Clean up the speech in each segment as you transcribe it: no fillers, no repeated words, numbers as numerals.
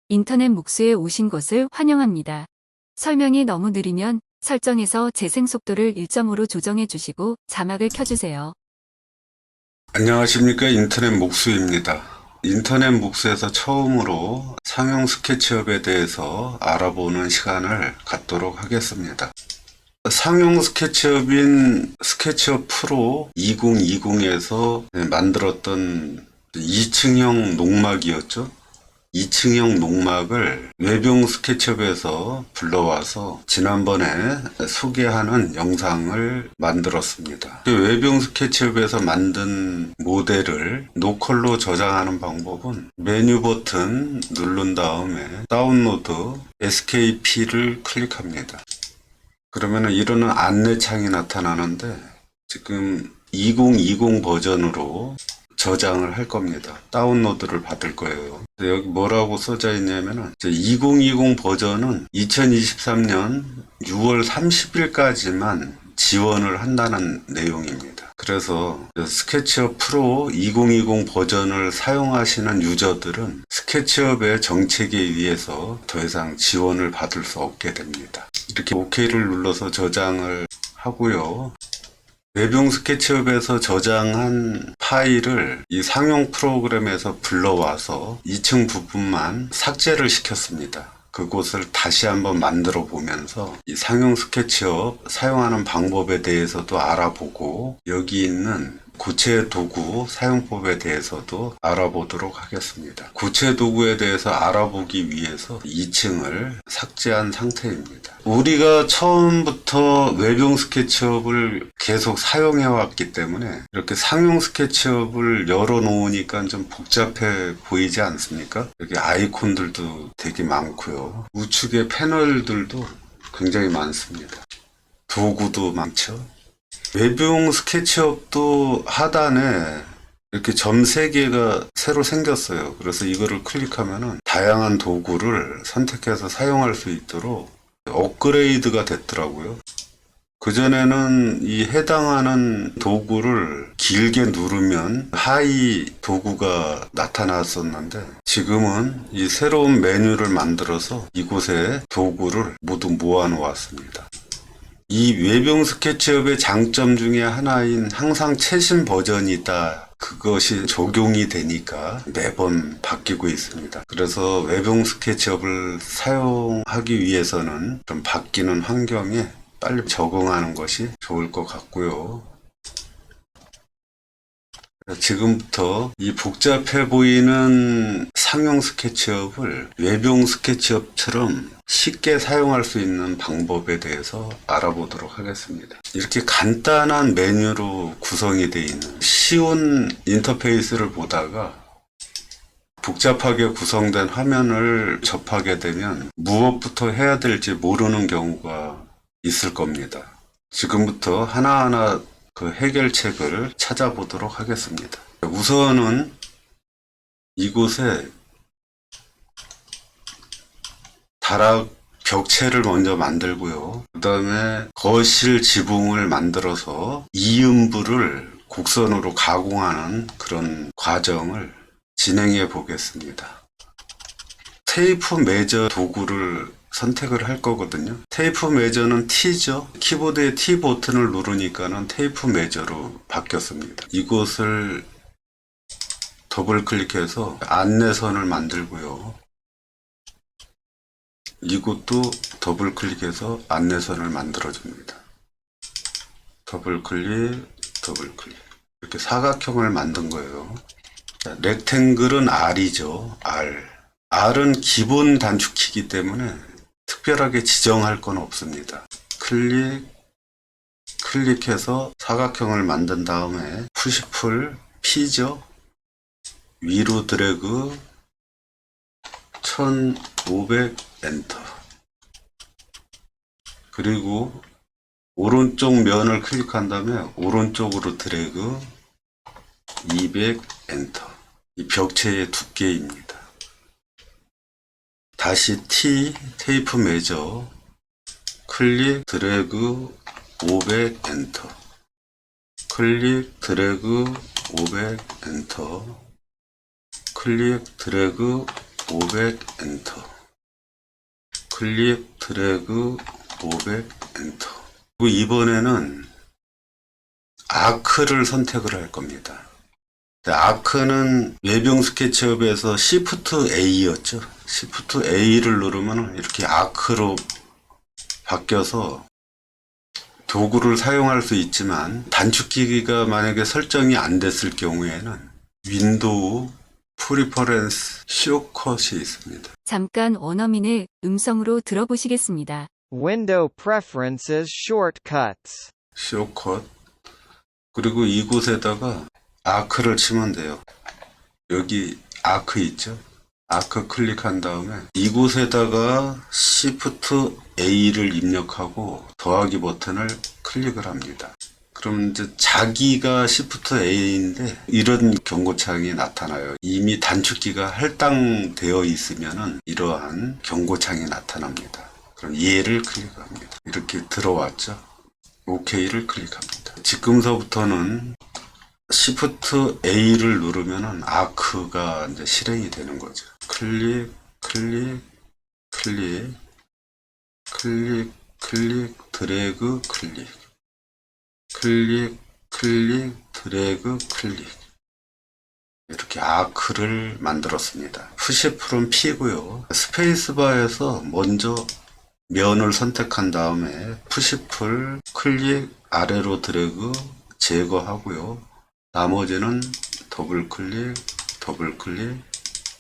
인터넷 목수에 오신 것을 환영합니다. 설명이 너무 느리면 설정에서 재생 속도를 1점으로 조정해 주시고 자막을 켜주세요. 안녕하십니까, 인터넷 목수입니다. 인터넷 목수에서 처음으로 상용 스케치업에 대해서 알아보는 시간을 갖도록 하겠습니다. 상용 스케치업인 스케치업 프로 2020에서 만들었던 2층형 농막이었죠. 2층형 농막을 외병 스케치업에서 불러와서 지난번에 소개하는 영상을 만들었습니다. 외병 스케치업에서 만든 모델을 노컬로 저장하는 방법은 메뉴 버튼 누른 다음에 다운로드 SKP를 클릭합니다. 그러면 이런 안내창이 나타나는데 지금 2020 버전으로 저장을 할 겁니다. 다운로드를 받을 거예요. 여기 뭐라고 써져 있냐면은 2020 버전은 2023년 6월 30일까지만 지원을 한다는 내용입니다. 그래서 스케치업 프로 2020 버전을 사용하시는 유저들은 스케치업의 정책에 의해서 더 이상 지원을 받을 수 없게 됩니다. 이렇게 OK를 눌러서 저장을 하고요. 외병 스케치업에서 저장한 파일을 이 상용 프로그램에서 불러와서 2층 부분만 삭제를 시켰습니다. 그곳을 다시 한번 만들어 보면서 이 상용 스케치업 사용하는 방법에 대해서도 알아보고 여기 있는 고체 도구 사용법에 대해서도 알아보도록 하겠습니다. 고체 도구에 대해서 알아보기 위해서 2층을 삭제한 상태입니다. 우리가 처음부터 외병 스케치업을 계속 사용해 왔기 때문에 이렇게 상용 스케치업을 열어 놓으니까 좀 복잡해 보이지 않습니까? 여기 아이콘들도 되게 많고요. 우측에 패널들도 굉장히 많습니다. 도구도 많죠. 외병 스케치업도 하단에 이렇게 점 3개가 새로 생겼어요. 그래서 이거를 클릭하면은 다양한 도구를 선택해서 사용할 수 있도록 업그레이드가 됐더라고요. 그전에는 이 해당하는 도구를 길게 누르면 하이 도구가 나타났었는데 지금은 이 새로운 메뉴를 만들어서 이곳에 도구를 모두 모아 놓았습니다. 이 외병 스케치업의 장점 중에 하나인 항상 최신 버전이다. 그것이 적용이 되니까 매번 바뀌고 있습니다. 그래서 외병 스케치업을 사용하기 위해서는 좀 바뀌는 환경에 빨리 적응하는 것이 좋을 것 같고요. 지금부터 이 복잡해 보이는 상용 스케치업을 외병 스케치업처럼 쉽게 사용할 수 있는 방법에 대해서 알아보도록 하겠습니다. 이렇게 간단한 메뉴로 구성이 되어 있는 쉬운 인터페이스를 보다가 복잡하게 구성된 화면을 접하게 되면 무엇부터 해야 될지 모르는 경우가 있을 겁니다. 지금부터 하나하나 그 해결책을 찾아보도록 하겠습니다. 우선은 이곳에 다락 벽체를 먼저 만들고요. 그 다음에 거실 지붕을 만들어서 이음부를 곡선으로 가공하는 그런 과정을 진행해 보겠습니다. 테이프 메저 도구를 선택을 할 거거든요. 테이프 메저는 T죠. 키보드의 T 버튼을 누르니까는 테이프 메저로 바뀌었습니다. 이곳을 더블 클릭해서 안내선을 만들고요. 이곳도 더블 클릭해서 안내선을 만들어 줍니다. 더블 클릭, 더블 클릭. 이렇게 사각형을 만든 거예요. 자, 렉탱글은 R이죠. R. R은 기본 단축키이기 때문에 특별하게 지정할 건 없습니다. 클릭해서 사각형을 만든 다음에 푸시풀 P죠. 위로 드래그 1500 엔터. 그리고 오른쪽 면을 클릭한 다음에 오른쪽으로 드래그 200 엔터. 이 벽체의 두께입니다. 다시 테이프 메저, 클릭, 드래그, 500, 엔터. 클릭, 드래그, 500, 엔터. 클릭, 드래그, 500 엔터. 클릭 드래그 500 엔터. 그리고 이번에는 아크를 선택을 할 겁니다. 아크는 외병 스케치업에서 Shift A였죠. Shift A를 누르면 이렇게 아크로 바뀌어서 도구를 사용할 수 있지만 단축키가 만약에 설정이 안 됐을 경우에는 윈도우 프리퍼런스 쇼컷이 있습니다. 잠깐 원어민의 음성으로 들어보시겠습니다. Window Preferences Shortcuts. 쇼컷. 그리고 이곳에다가 아크를 치면 돼요. 여기 아크 있죠? 아크 클릭한 다음에 이곳에다가 Shift A를 입력하고 더하기 버튼을 클릭을 합니다. 그럼 이제 자기가 Shift A인데 이런 경고창이 나타나요. 이미 단축키가 할당되어 있으면은 이러한 경고창이 나타납니다. 그럼 얘를 클릭합니다. 이렇게 들어왔죠? OK를 클릭합니다. 지금서부터는 Shift A를 누르면은 아크가 이제 실행이 되는 거죠. 클릭, 클릭, 클릭, 클릭, 클릭, 드래그, 클릭, 클릭, 클릭, 드래그, 클릭. 이렇게 아크를 만들었습니다. 푸시풀은 P고요. 스페이스바에서 먼저 면을 선택한 다음에 푸시풀, 클릭, 아래로 드래그, 제거하고요. 나머지는 더블 클릭, 더블 클릭,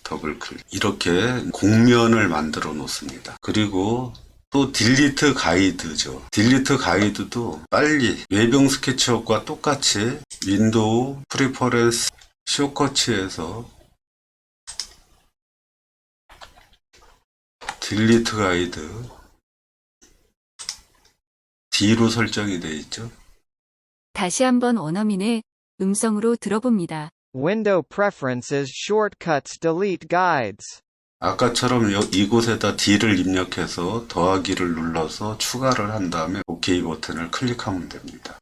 더블 클릭. 이렇게 공면을 만들어 놓습니다. 그리고 또 딜리트 가이드죠. 딜리트 가이드도 빨리 외병 스케치업과 똑같이 윈도우 프리퍼런스 쇼커치에서 딜리트 가이드 D로 설정이 되어 있죠. 다시 한번 원어민의 음성으로 들어봅니다. Window Preferences Shortcuts Delete Guides. 아까처럼 이곳에다 D를 입력해서 더하기를 눌러서 추가를 한 다음에 OK 버튼을 클릭하면 됩니다.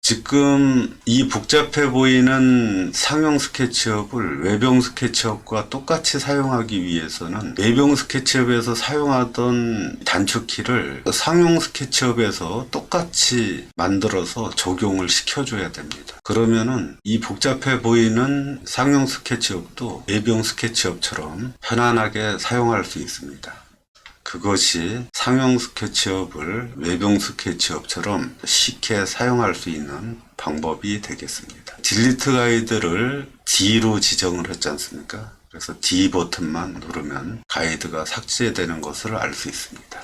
지금 이 복잡해 보이는 상용 스케치업을 외병 스케치업과 똑같이 사용하기 위해서는 외병 스케치업에서 사용하던 단축키를 상용 스케치업에서 똑같이 만들어서 적용을 시켜줘야 됩니다. 그러면은 이 복잡해 보이는 상용 스케치업도 외병 스케치업처럼 편안하게 사용할 수 있습니다. 그것이 상용 스케치업을 외병 스케치업처럼 쉽게 사용할 수 있는 방법이 되겠습니다. 딜리트 가이드를 D로 지정을 했지 않습니까? 그래서 D 버튼만 누르면 가이드가 삭제되는 것을 알 수 있습니다.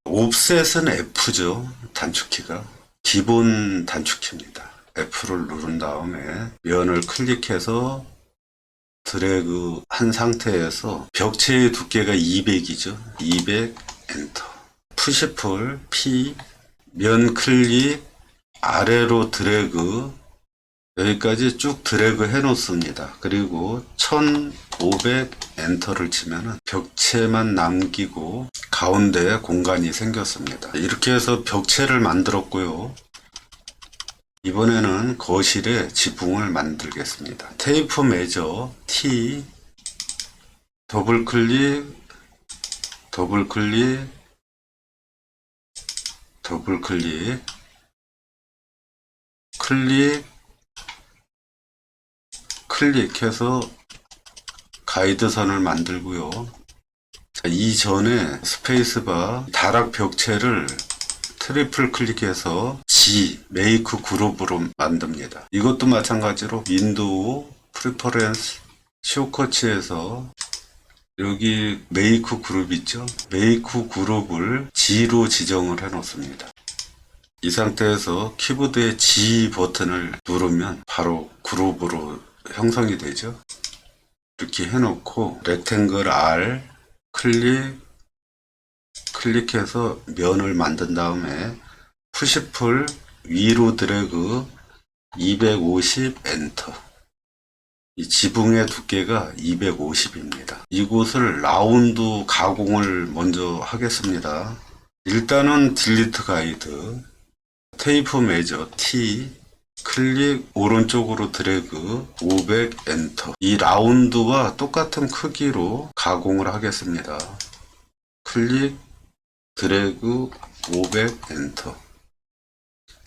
옵셋은 F죠. 단축키가. 기본 단축키입니다. F를 누른 다음에 면을 클릭해서 드래그 한 상태에서 벽체의 두께가 200이죠. 200 엔터. 푸시풀 P 면 클릭 아래로 드래그 여기까지 쭉 드래그 해 놓습니다. 그리고 1500 엔터를 치면은 벽체만 남기고 가운데에 공간이 생겼습니다. 이렇게 해서 벽체를 만들었고요. 이번에는 거실에 지붕을 만들겠습니다. 테이프 메저 T 더블 클릭 더블 클릭 더블 클릭 클릭 클릭해서 가이드선을 만들고요. 자, 이전에 스페이스바 다락 벽체를 트리플 클릭해서 G, 메이크 그룹으로 만듭니다. 이것도 마찬가지로 윈도우, 프리퍼런스, 쇼커치에서 여기 메이크 그룹 있죠? 메이크 그룹을 G로 지정을 해 놓습니다. 이 상태에서 키보드의 G 버튼을 누르면 바로 그룹으로 형성이 되죠. 이렇게 해놓고 렉탱글 R 클릭해서 면을 만든 다음에 푸시풀 위로 드래그 250 엔터. 이 지붕의 두께가 250입니다. 이곳을 라운드 가공을 먼저 하겠습니다. 일단은 딜리트 가이드 테이프 메저 T 클릭, 오른쪽으로 드래그, 500 엔터. 이 라운드와 똑같은 크기로 가공을 하겠습니다. 클릭, 드래그, 500 엔터.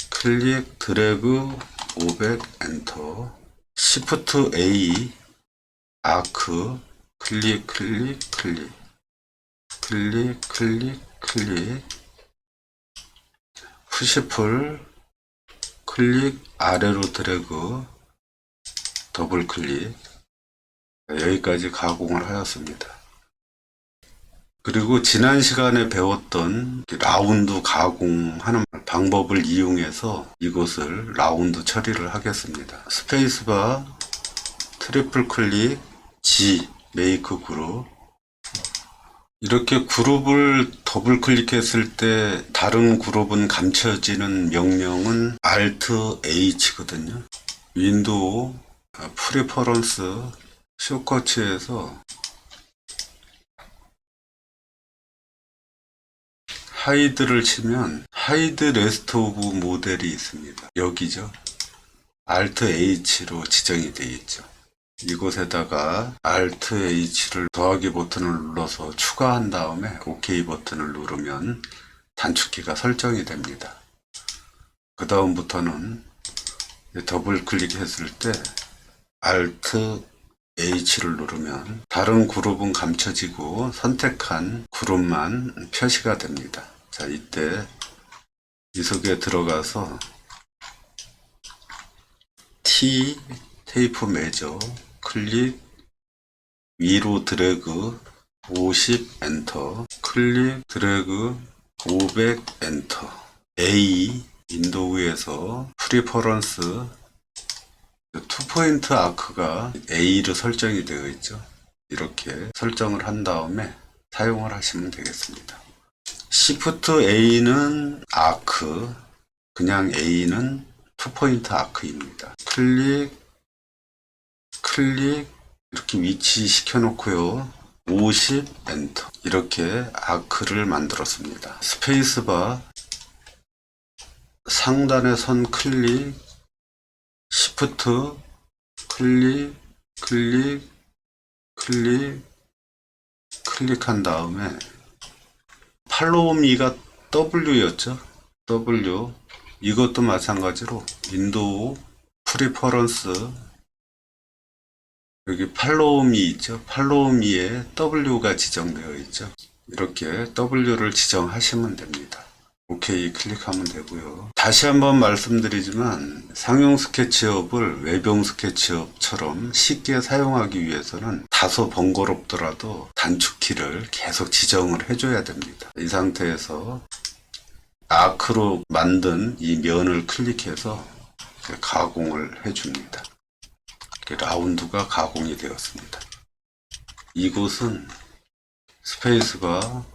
클릭, 드래그, 500 엔터. Shift A, 아크, 클릭, 클릭, 클릭. 클릭, 클릭, 클릭. 푸시풀, 클릭, 아래로 드래그, 더블 클릭. 여기까지 가공을 하였습니다. 그리고 지난 시간에 배웠던 라운드 가공하는 방법을 이용해서 이것을 라운드 처리를 하겠습니다. 스페이스바, 트리플 클릭, G, 메이크 그룹. 이렇게 그룹을 더블 클릭했을 때 다른 그룹은 감춰지는 명령은 Alt H거든요. 윈도우, 프리퍼런스, 쇼커츠에서 하이드를 치면 하이드 레스트 오브 모델이 있습니다. 여기죠. Alt H로 지정이 되어 있죠. 이곳에다가 Alt H를 더하기 버튼을 눌러서 추가한 다음에 OK 버튼을 누르면 단축키가 설정이 됩니다. 그 다음부터는 더블 클릭했을 때 Alt H를 누르면 다른 그룹은 감춰지고 선택한 그룹만 표시가 됩니다. 자, 이때 이 속에 들어가서 T, 테이프 매저, 클릭, 위로 드래그, 50 엔터, 클릭, 드래그, 500 엔터, A, 윈도우에서 프리퍼런스, 투포인트 아크가 A로 설정이 되어 있죠. 이렇게 설정을 한 다음에 사용을 하시면 되겠습니다. Shift A는 아크, 그냥 A는 투포인트 아크입니다. 클릭, 클릭, 이렇게 위치 시켜 놓고요. 50 엔터. 이렇게 아크를 만들었습니다. 스페이스바, 상단의 선 클릭, 시프트, 클릭, 클릭, 클릭, 클릭한 다음에 팔로우미가 W였죠. W. 이것도 마찬가지로 윈도우, 프리퍼런스, 여기 팔로우미 있죠. 팔로우미에 W가 지정되어 있죠. 이렇게 W를 지정하시면 됩니다. OK 클릭하면 되고요. 다시 한번 말씀드리지만 상용 스케치업을 외병 스케치업처럼 쉽게 사용하기 위해서는 다소 번거롭더라도 단축키를 계속 지정을 해줘야 됩니다. 이 상태에서 아크로 만든 이 면을 클릭해서 가공을 해줍니다. 라운드가 가공이 되었습니다. 이곳은 스페이스바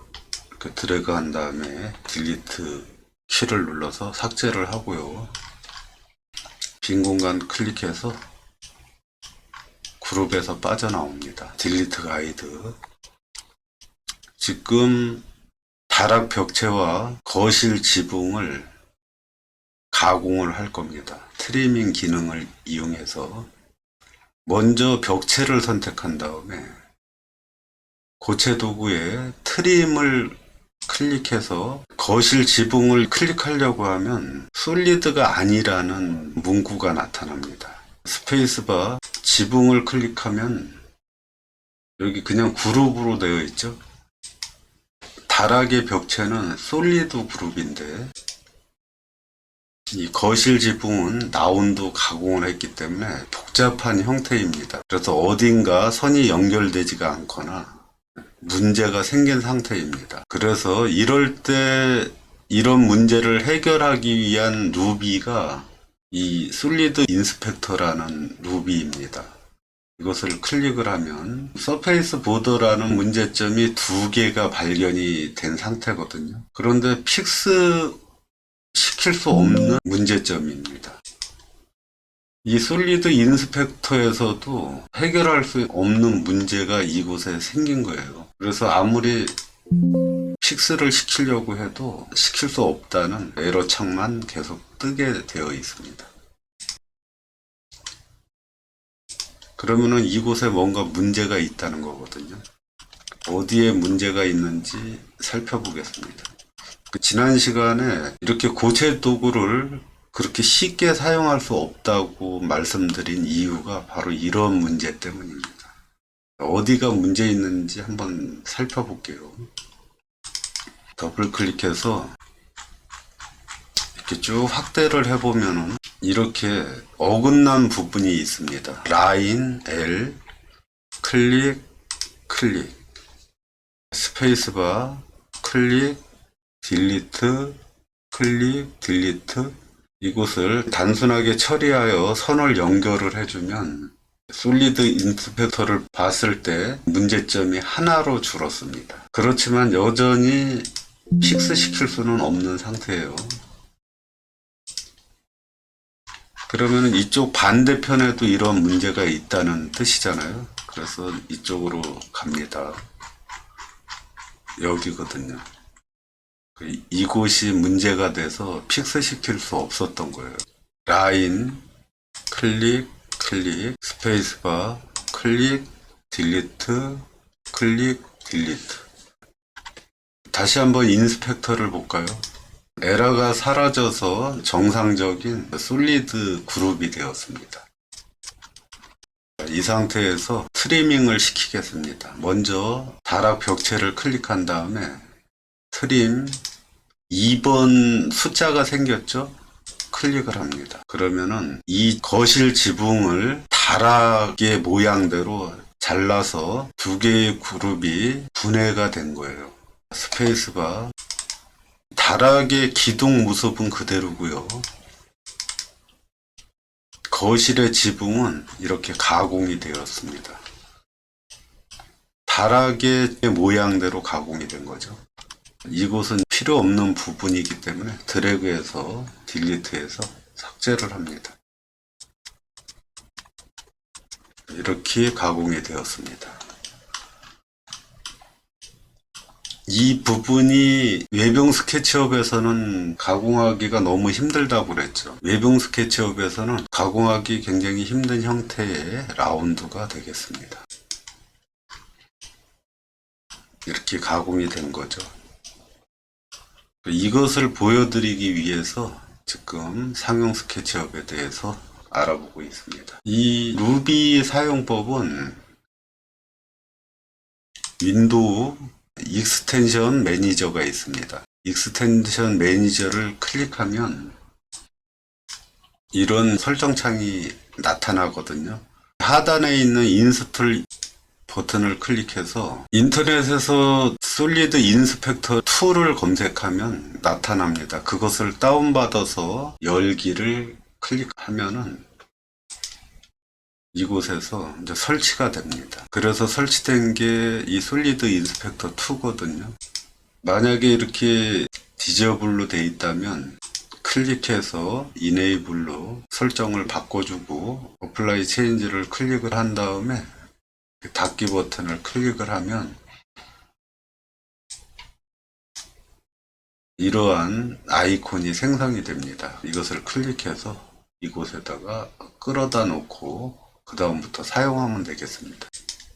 이렇게 드래그 한 다음에 딜리트 키를 눌러서 삭제를 하고요. 빈 공간 클릭해서 그룹에서 빠져나옵니다. 딜리트 가이드. 지금 다락 벽체와 거실 지붕을 가공을 할 겁니다. 트리밍 기능을 이용해서 먼저 벽체를 선택한 다음에 고체 도구에 트림을 클릭해서 거실 지붕을 클릭하려고 하면 솔리드가 아니라는 문구가 나타납니다. 스페이스바 지붕을 클릭하면 여기 그냥 그룹으로 되어 있죠. 다락의 벽체는 솔리드 그룹인데 이 거실 지붕은 라운드 가공을 했기 때문에 복잡한 형태입니다. 그래서 어딘가 선이 연결되지가 않거나 문제가 생긴 상태입니다. 그래서 이럴 때 이런 문제를 해결하기 위한 루비가 이 솔리드 인스펙터라는 루비입니다. 이것을 클릭을 하면 서페이스 보더라는 문제점이 두 개가 발견이 된 상태거든요. 그런데 픽스 시킬 수 없는 문제점입니다. 이 솔리드 인스펙터에서도 해결할 수 없는 문제가 이곳에 생긴 거예요. 그래서 아무리 픽스를 시키려고 해도 시킬 수 없다는 에러 창만 계속 뜨게 되어 있습니다. 그러면은 이곳에 뭔가 문제가 있다는 거거든요. 어디에 문제가 있는지 살펴보겠습니다. 지난 시간에 이렇게 고체 도구를 그렇게 쉽게 사용할 수 없다고 말씀드린 이유가 바로 이런 문제 때문입니다. 어디가 문제 있는지 한번 살펴볼게요. 더블 클릭해서 이렇게 쭉 확대를 해보면은 이렇게 어긋난 부분이 있습니다. 라인, L, 클릭, 클릭, 스페이스바, 클릭, 딜리트, 클릭, 딜리트. 이곳을 단순하게 처리하여 선을 연결을 해주면 솔리드 인스펙터를 봤을 때 문제점이 하나로 줄었습니다. 그렇지만 여전히 픽스 시킬 수는 없는 상태예요. 그러면 이쪽 반대편에도 이런 문제가 있다는 뜻이잖아요. 그래서 이쪽으로 갑니다. 여기거든요. 이곳이 문제가 돼서 픽스 시킬 수 없었던 거예요. 라인, 클릭, 클릭, 스페이스바, 클릭, 딜리트, 클릭, 딜리트. 다시 한번 인스펙터를 볼까요? 에러가 사라져서 정상적인 솔리드 그룹이 되었습니다. 이 상태에서 트리밍을 시키겠습니다. 먼저 다락 벽체를 클릭한 다음에 트림 2번 숫자가 생겼죠? 클릭을 합니다. 그러면은 이 거실 지붕을 다락의 모양대로 잘라서 두 개의 그룹이 분해가 된 거예요. 스페이스바. 다락의 기둥 모습은 그대로고요. 거실의 지붕은 이렇게 가공이 되었습니다. 다락의 모양대로 가공이 된 거죠. 이곳은 필요 없는 부분이기 때문에 드래그해서 딜리트해서 삭제를 합니다. 이렇게 가공이 되었습니다. 이 부분이 외병 스케치업에서는 가공하기가 너무 힘들다고 그랬죠. 외병 스케치업에서는 가공하기 굉장히 힘든 형태의 라운드가 되겠습니다. 이렇게 가공이 된 거죠. 이것을 보여드리기 위해서 지금 상용 스케치업에 대해서 알아보고 있습니다. 이 루비 사용법은 윈도우 익스텐션 매니저가 있습니다. 익스텐션 매니저를 클릭하면 이런 설정창이 나타나거든요. 하단에 있는 인스톨 버튼을 클릭해서 인터넷에서 솔리드 인스펙터 2를 검색하면 나타납니다. 그것을 다운받아서 열기를 클릭하면은 이곳에서 이제 설치가 됩니다. 그래서 설치된 게 이 솔리드 인스펙터 2거든요. 만약에 이렇게 디저블로 돼 있다면 클릭해서 이네이블로 설정을 바꿔주고 어플라이 체인지를 클릭을 한 다음에 닫기 버튼을 클릭을 하면 이러한 아이콘이 생성이 됩니다. 이것을 클릭해서 이곳에다가 끌어다 놓고 그 다음부터 사용하면 되겠습니다.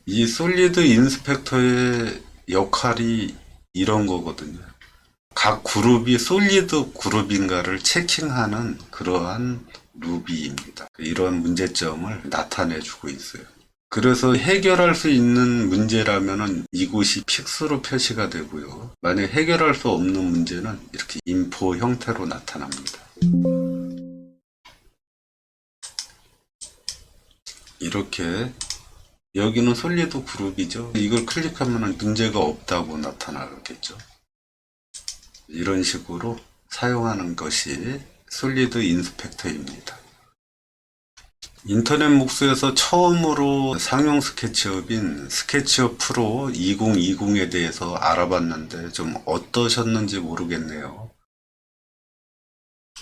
이 솔리드 인스펙터의 역할이 이런 거거든요. 각 그룹이 솔리드 그룹인가를 체킹하는 그러한 루비입니다. 이런 문제점을 나타내 주고 있어요. 그래서 해결할 수 있는 문제라면은 이곳이 픽스로 표시가 되고요. 만약 해결할 수 없는 문제는 이렇게 인포 형태로 나타납니다. 이렇게 여기는 솔리드 그룹이죠. 이걸 클릭하면 문제가 없다고 나타나겠죠. 이런 식으로 사용하는 것이 솔리드 인스펙터입니다. 인터넷 목수에서 처음으로 상용 스케치업인 스케치업 프로 2020에 대해서 알아봤는데 좀 어떠셨는지 모르겠네요.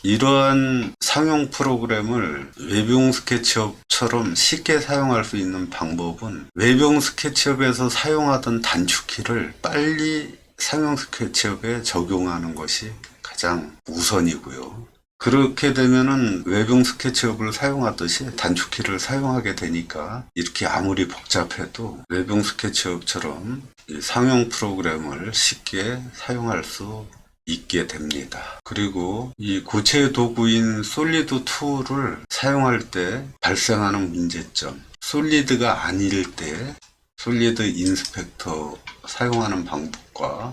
이러한 상용 프로그램을 웹용 스케치업처럼 쉽게 사용할 수 있는 방법은 웹용 스케치업에서 사용하던 단축키를 빨리 상용 스케치업에 적용하는 것이 가장 우선이고요. 그렇게 되면은 웨빙 스케치업을 사용하듯이 단축키를 사용하게 되니까 이렇게 아무리 복잡해도 웨빙 스케치업처럼 이 상용 프로그램을 쉽게 사용할 수 있게 됩니다. 그리고 이 고체 도구인 솔리드 2를 사용할 때 발생하는 문제점, 솔리드가 아닐 때 솔리드 인스펙터 사용하는 방법과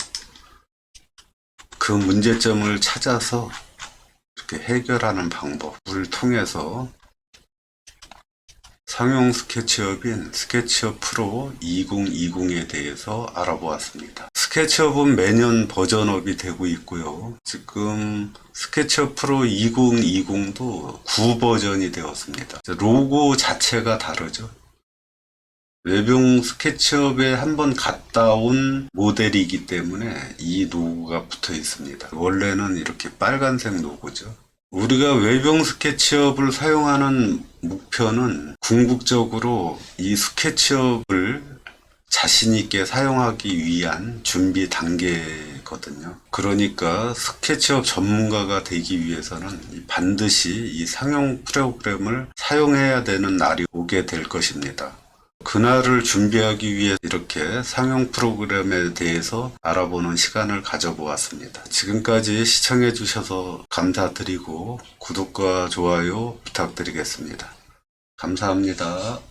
그 문제점을 찾아서 이렇게 해결하는 방법을 통해서 상용 스케치업인 스케치업 프로 2020에 대해서 알아보았습니다. 스케치업은 매년 버전업이 되고 있고요. 지금 스케치업 프로 2020도 9버전이 되었습니다. 로고 자체가 다르죠. 웨빙 스케치업에 한번 갔다 온 모델이기 때문에 이 로고가 붙어 있습니다. 원래는 이렇게 빨간색 로고죠. 우리가 웨빙 스케치업을 사용하는 목표는 궁극적으로 이 스케치업을 자신 있게 사용하기 위한 준비 단계거든요. 그러니까 스케치업 전문가가 되기 위해서는 반드시 이 상용 프로그램을 사용해야 되는 날이 오게 될 것입니다. 그날을 준비하기 위해 이렇게 상용 프로그램에 대해서 알아보는 시간을 가져보았습니다. 지금까지 시청해 주셔서 감사드리고 구독과 좋아요 부탁드리겠습니다. 감사합니다.